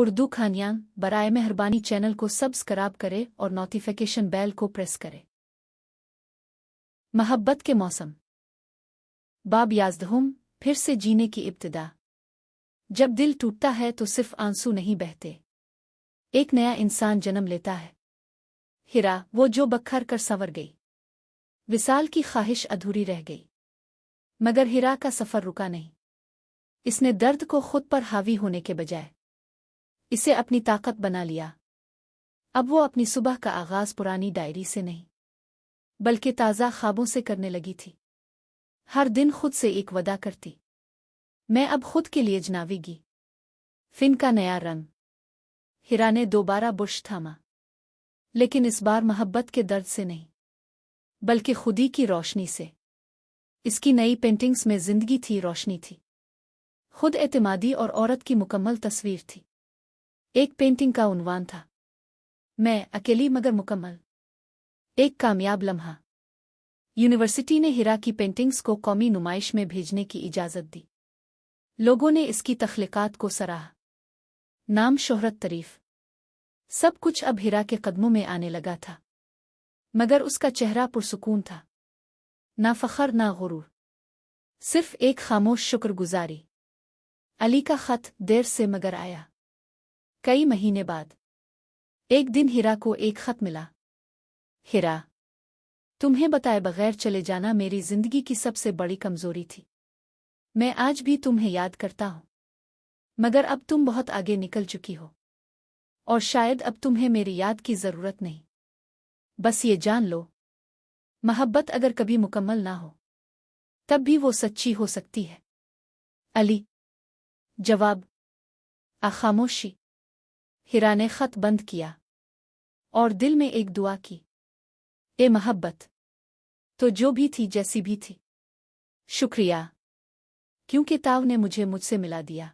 اردو کہانیاں برائے مہربانی چینل کو سبسکرائب کرے اور نوٹیفیکیشن بیل کو پریس کرے۔ محبت کے موسم۔ باب 11 پھر سے جینے کی ابتدا۔ جب دل ٹوٹتا ہے تو صرف آنسو نہیں بہتے، ایک نیا انسان جنم لیتا ہے۔ ہیرا، وہ جو بکھر کر سنور گئی، وصال کی خواہش ادھوری رہ گئی، مگر ہیرا کا سفر رکا نہیں۔ اس نے درد کو خود پر حاوی ہونے کے بجائے اسے اپنی طاقت بنا لیا۔ اب وہ اپنی صبح کا آغاز پرانی ڈائری سے نہیں بلکہ تازہ خوابوں سے کرنے لگی تھی۔ ہر دن خود سے ایک وعدہ کرتی، میں اب خود کے لیے جناوی گی۔ فن کا نیا رنگ۔ ہیرا نے دوبارہ برش تھاما، لیکن اس بار محبت کے درد سے نہیں بلکہ خودی کی روشنی سے۔ اس کی نئی پینٹنگز میں زندگی تھی، روشنی تھی، خود اعتمادی اور عورت کی مکمل تصویر تھی۔ ایک پینٹنگ کا عنوان تھا، میں اکیلی مگر مکمل، ایک کامیاب لمحہ۔ یونیورسٹی نے ہیرا کی پینٹنگز کو قومی نمائش میں بھیجنے کی اجازت دی۔ لوگوں نے اس کی تخلیقات کو سراہا، نام، شہرت، تعریف، سب کچھ اب ہیرا کے قدموں میں آنے لگا تھا، مگر اس کا چہرہ پرسکون تھا، نہ فخر نہ غرور، صرف ایک خاموش شکر گزاری۔ علی کا خط دیر سے مگر آیا۔ کئی مہینے بعد ایک دن ہیرا کو ایک خط ملا۔ ہیرا، تمہیں بتائے بغیر چلے جانا میری زندگی کی سب سے بڑی کمزوری تھی۔ میں آج بھی تمہیں یاد کرتا ہوں، مگر اب تم بہت آگے نکل چکی ہو، اور شاید اب تمہیں میری یاد کی ضرورت نہیں۔ بس یہ جان لو، محبت اگر کبھی مکمل نہ ہو تب بھی وہ سچی ہو سکتی ہے۔ علی۔ جواب، خاموشی۔ ہیرا نے خط بند کیا اور دل میں ایک دعا کی، اے محبت، تو جو بھی تھی جیسی بھی تھی، شکریہ، کیونکہ تاؤ نے مجھ سے ملا دیا۔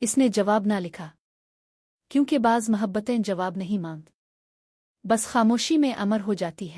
اس نے جواب نہ لکھا، کیونکہ بعض محبتیں جواب نہیں مانگت، بس خاموشی میں امر ہو جاتی ہے۔